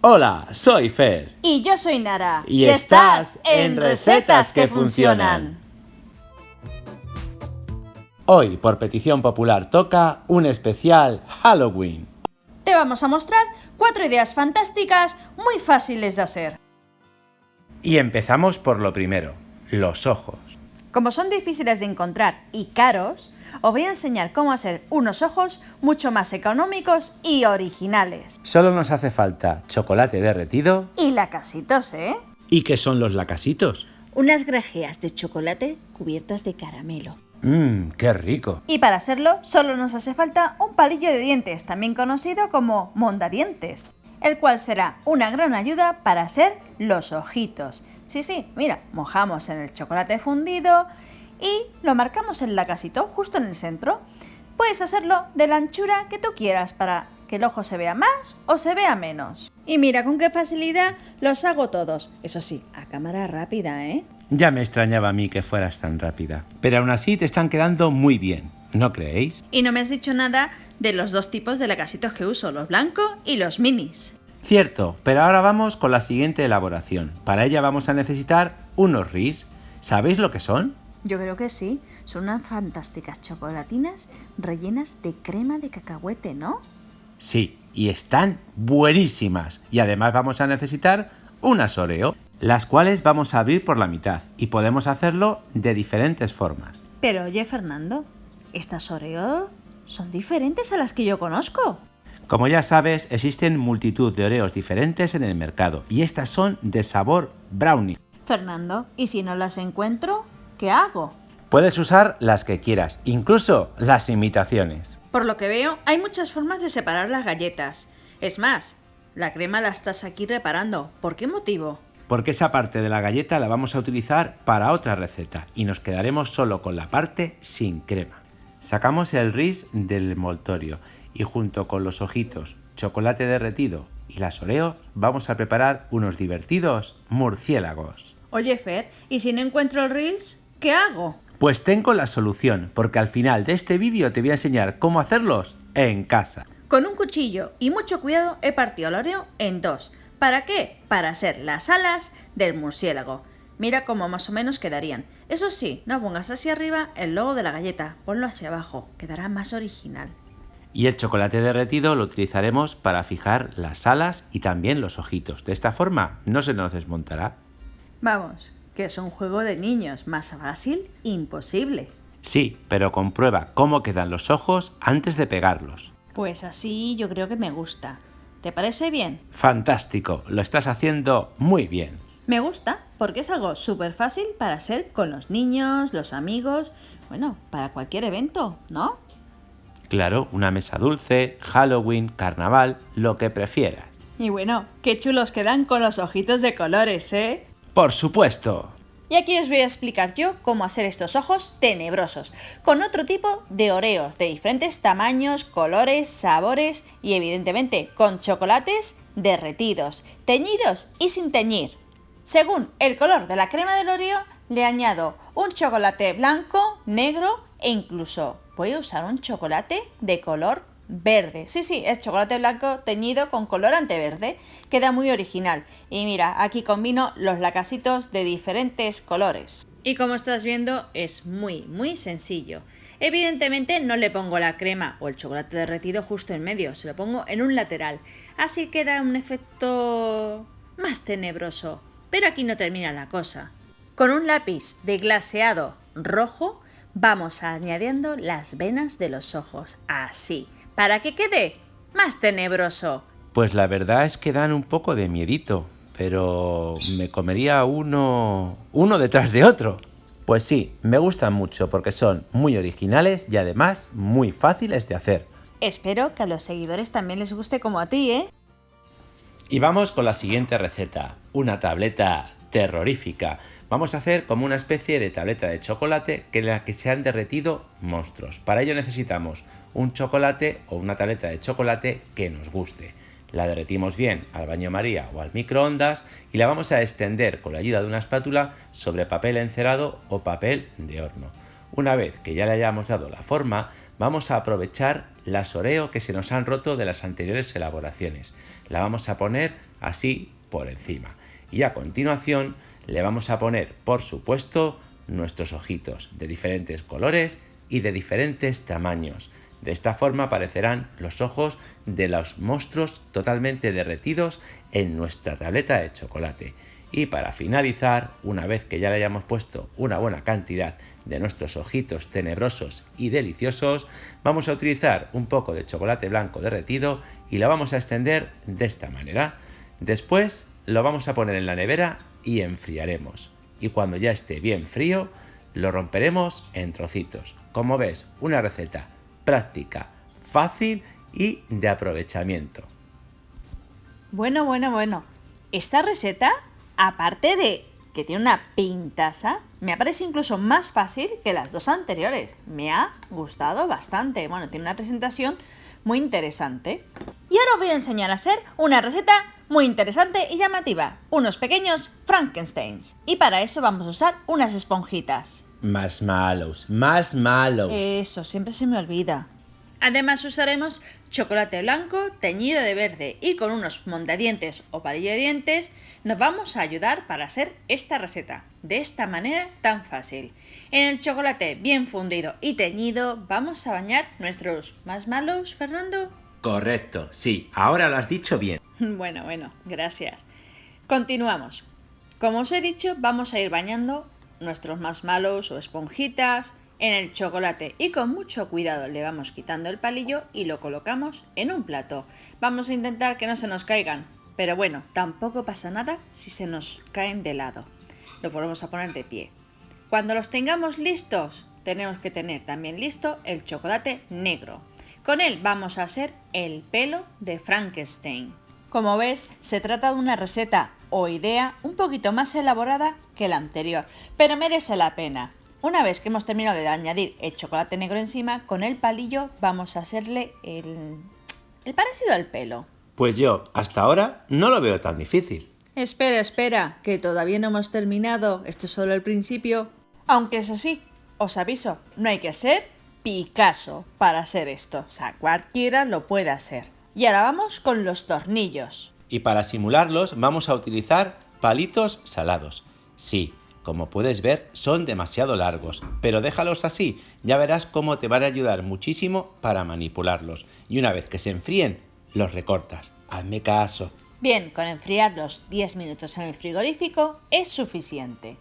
Hola, soy Fer. Y yo soy Nara. Y estás en Recetas que Funcionan. Hoy, por petición popular, toca un especial Halloween. Te vamos a mostrar 4 ideas fantásticas muy fáciles de hacer. Y empezamos por lo primero, los ojos. Como son difíciles de encontrar y caros, os voy a enseñar cómo hacer unos ojos mucho más económicos y originales. Solo nos hace falta chocolate derretido. Y lacasitos, ¿eh? ¿Y qué son los lacasitos? Unas grajeas de chocolate cubiertas de caramelo. ¡Qué rico! Y para hacerlo, solo nos hace falta un palillo de dientes, también conocido como mondadientes, el cual será una gran ayuda para hacer los ojitos. Sí, mira, mojamos en el chocolate fundido y lo marcamos en el lacasito justo en el centro. Puedes hacerlo de la anchura que tú quieras para que el ojo se vea más o se vea menos. Y mira con qué facilidad los hago todos. Eso sí, a cámara rápida, ¿eh? Ya me extrañaba a mí que fueras tan rápida. Pero aún así te están quedando muy bien, ¿no creéis? Y no me has dicho nada de los dos tipos de lacasitos que uso, los blancos y los minis. Cierto, pero ahora vamos con la siguiente elaboración. Para ella vamos a necesitar unos ris. ¿Sabéis lo que son? Yo creo que sí, son unas fantásticas chocolatinas rellenas de crema de cacahuete, ¿no? Sí, y están buenísimas. Y además vamos a necesitar unas Oreo, las cuales vamos a abrir por la mitad. Y podemos hacerlo de diferentes formas. Pero oye, Fernando, estas Oreo son diferentes a las que yo conozco. Como ya sabes, existen multitud de Oreos diferentes en el mercado. Y estas son de sabor brownie. Fernando, ¿y si no las encuentro, qué hago? Puedes usar las que quieras, incluso las imitaciones. Por lo que veo, hay muchas formas de separar las galletas. Es más, la crema la estás aquí reparando. ¿Por qué motivo? Porque esa parte de la galleta la vamos a utilizar para otra receta y nos quedaremos solo con la parte sin crema. Sacamos el ris del envoltorio y junto con los ojitos, chocolate derretido y las Oreo vamos a preparar unos divertidos murciélagos. Oye, Fer, ¿y si no encuentro el Reels, qué hago? Pues tengo la solución, porque al final de este vídeo te voy a enseñar cómo hacerlos en casa. Con un cuchillo y mucho cuidado he partido el Oreo en dos. ¿Para qué? Para hacer las alas del murciélago. Mira cómo más o menos quedarían. Eso sí, no pongas hacia arriba el logo de la galleta, ponlo hacia abajo, quedará más original. Y el chocolate derretido lo utilizaremos para fijar las alas y también los ojitos. De esta forma no se nos desmontará. Vamos, que es un juego de niños, más fácil, imposible. Sí, pero comprueba cómo quedan los ojos antes de pegarlos. Pues así yo creo que me gusta. ¿Te parece bien? Fantástico, lo estás haciendo muy bien. Me gusta porque es algo súper fácil para hacer con los niños, los amigos, bueno, para cualquier evento, ¿no? Claro, una mesa dulce, Halloween, carnaval, lo que prefieras. Y bueno, qué chulos quedan con los ojitos de colores, ¿eh? ¡Por supuesto! Y aquí os voy a explicar yo cómo hacer estos ojos tenebrosos, con otro tipo de Oreos de diferentes tamaños, colores, sabores y evidentemente con chocolates derretidos, teñidos y sin teñir. Según el color de la crema del Oreo, le añado un chocolate blanco, negro e incluso voy a usar un chocolate de color verde. Sí, es chocolate blanco teñido con colorante verde. Queda muy original. Y mira, aquí combino los lacasitos de diferentes colores. Y como estás viendo, es muy sencillo. Evidentemente no le pongo la crema o el chocolate derretido justo en medio, se lo pongo en un lateral. Así queda un efecto más tenebroso. Pero aquí no termina la cosa. Con un lápiz de glaseado rojo vamos añadiendo las venas de los ojos, así, para que quede más tenebroso. Pues la verdad es que dan un poco de miedito, pero me comería uno detrás de otro. Pues sí, me gustan mucho porque son muy originales y además muy fáciles de hacer. Espero que a los seguidores también les guste como a ti, ¿eh? Y vamos con la siguiente receta, una tableta terrorífica. Vamos a hacer como una especie de tableta de chocolate en la que se han derretido monstruos. Para ello necesitamos un chocolate o una tableta de chocolate que nos guste. La derretimos bien al baño María o al microondas y la vamos a extender con la ayuda de una espátula sobre papel encerado o papel de horno. Una vez que ya le hayamos dado la forma, vamos a aprovechar las Oreo que se nos han roto de las anteriores elaboraciones. La vamos a poner así por encima. Y a continuación le vamos a poner, por supuesto, nuestros ojitos de diferentes colores y de diferentes tamaños. De esta forma aparecerán los ojos de los monstruos totalmente derretidos en nuestra tableta de chocolate. Y para finalizar, una vez que ya le hayamos puesto una buena cantidad de nuestros ojitos tenebrosos y deliciosos, vamos a utilizar un poco de chocolate blanco derretido y lo vamos a extender de esta manera. Después lo vamos a poner en la nevera y enfriaremos. Y cuando ya esté bien frío, lo romperemos en trocitos. Como ves, una receta práctica, fácil y de aprovechamiento. Bueno. Esta receta, aparte de que tiene una pintaza, me ha parecido incluso más fácil que las dos anteriores. Me ha gustado bastante. Bueno, tiene una presentación muy interesante. Y ahora os voy a enseñar a hacer una receta muy interesante y llamativa. Unos pequeños Frankensteins. Y para eso vamos a usar unas esponjitas. Marshmallows. Eso, siempre se me olvida. Además usaremos chocolate blanco teñido de verde y con unos mondadientes o palillo de dientes nos vamos a ayudar para hacer esta receta de esta manera tan fácil. En el chocolate bien fundido y teñido vamos a bañar nuestros marshmallows, Fernando. Correcto, sí, ahora lo has dicho bien. Bueno, gracias. Continuamos. Como os he dicho, vamos a ir bañando nuestros marshmallows o esponjitas en el chocolate y con mucho cuidado le vamos quitando el palillo y lo colocamos en un plato. Vamos a intentar que no se nos caigan, pero bueno, tampoco pasa nada si se nos caen de lado. Lo volvemos a poner de pie. Cuando los tengamos listos, tenemos que tener también listo el chocolate negro. Con él vamos a hacer el pelo de Frankenstein. Como ves, se trata de una receta o idea un poquito más elaborada que la anterior, pero merece la pena. Una vez que hemos terminado de añadir el chocolate negro encima, con el palillo vamos a hacerle el parecido al pelo. Pues yo, hasta ahora, no lo veo tan difícil. Espera, que todavía no hemos terminado. Esto es solo el principio. Aunque eso sí, os aviso, no hay que ser Picasso para hacer esto. O sea, cualquiera lo puede hacer. Y ahora vamos con los tornillos. Y para simularlos vamos a utilizar palitos salados. Sí, como puedes ver, son demasiado largos, pero déjalos así, ya verás cómo te van a ayudar muchísimo para manipularlos. Y una vez que se enfríen, los recortas. Hazme caso. Bien, con enfriarlos 10 minutos en el frigorífico es suficiente.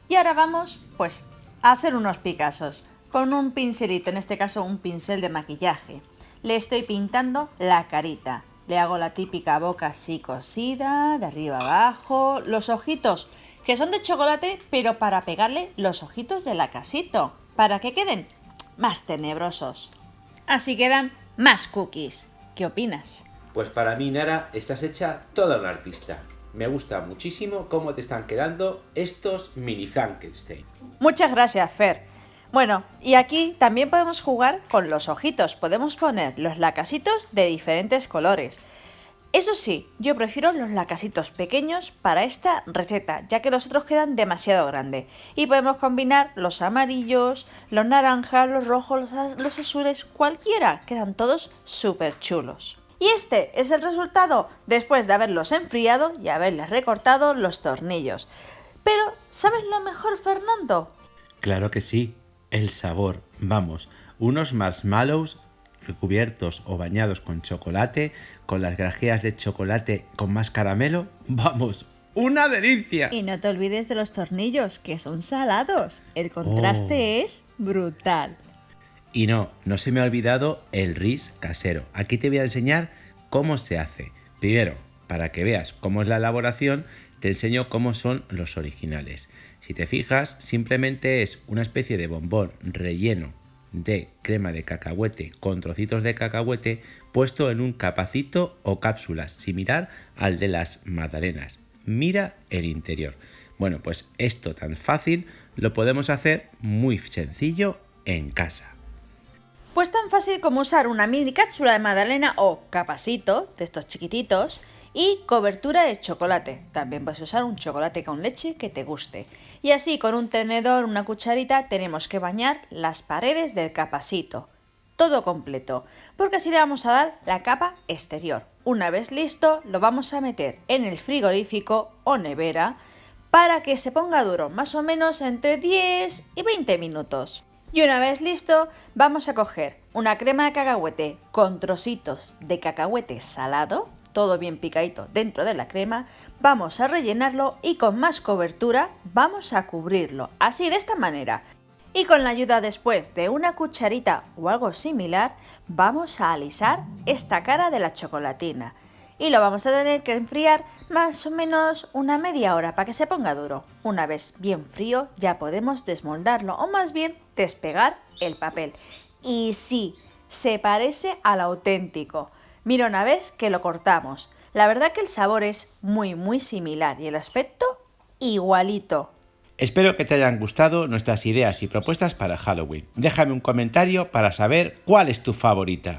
Y ahora vamos, pues, a hacer unos Picassos. Con un pincelito, en este caso un pincel de maquillaje. Le estoy pintando la carita. Le hago la típica boca así cosida, de arriba abajo. Los ojitos, que son de chocolate, pero para pegarle los ojitos de lacasito, para que queden más tenebrosos. Así quedan más cookies. ¿Qué opinas? Pues para mí, Nara, estás hecha toda una artista. Me gusta muchísimo cómo te están quedando estos mini Frankenstein. Muchas gracias, Fer. Bueno, y aquí también podemos jugar con los ojitos. Podemos poner los lacasitos de diferentes colores. Eso sí, yo prefiero los lacasitos pequeños para esta receta, ya que los otros quedan demasiado grandes. Y podemos combinar los amarillos, los naranjas, los rojos, los azules, cualquiera. Quedan todos súper chulos. Y este es el resultado después de haberlos enfriado y haberles recortado los tornillos. Pero, ¿sabes lo mejor, Fernando? Claro que sí, el sabor. Vamos, unos marshmallows recubiertos o bañados con chocolate, con las grajeas de chocolate con más caramelo. ¡Vamos! ¡Una delicia! Y no te olvides de los tornillos, que son salados. El contraste es brutal. Y no se me ha olvidado el ris casero. Aquí te voy a enseñar cómo se hace. Primero, para que veas cómo es la elaboración, te enseño cómo son los originales. Si te fijas, simplemente es una especie de bombón relleno de crema de cacahuete con trocitos de cacahuete puesto en un capacito o cápsulas, similar al de las magdalenas. Mira el interior. Bueno, pues esto tan fácil lo podemos hacer muy sencillo en casa. Pues tan fácil como usar una mini cápsula de magdalena o capacito, de estos chiquititos, y cobertura de chocolate. También puedes usar un chocolate con leche que te guste. Y así con un tenedor, una cucharita, tenemos que bañar las paredes del capacito. todo completo, porque así le vamos a dar la capa exterior. Una vez listo, lo vamos a meter en el frigorífico o nevera para que se ponga duro, más o menos entre 10 y 20 minutos. Y una vez listo, vamos a coger una crema de cacahuete con trocitos de cacahuete salado, todo bien picadito dentro de la crema, vamos a rellenarlo y con más cobertura vamos a cubrirlo, así de esta manera. Y con la ayuda después de una cucharita o algo similar, vamos a alisar esta cara de la chocolatina. Y lo vamos a tener que enfriar más o menos una media hora para que se ponga duro. Una vez bien frío ya podemos desmoldarlo o más bien despegar el papel. Y sí, se parece al auténtico. Mira una vez que lo cortamos. La verdad que el sabor es muy similar y el aspecto igualito. Espero que te hayan gustado nuestras ideas y propuestas para Halloween. Déjame un comentario para saber cuál es tu favorita.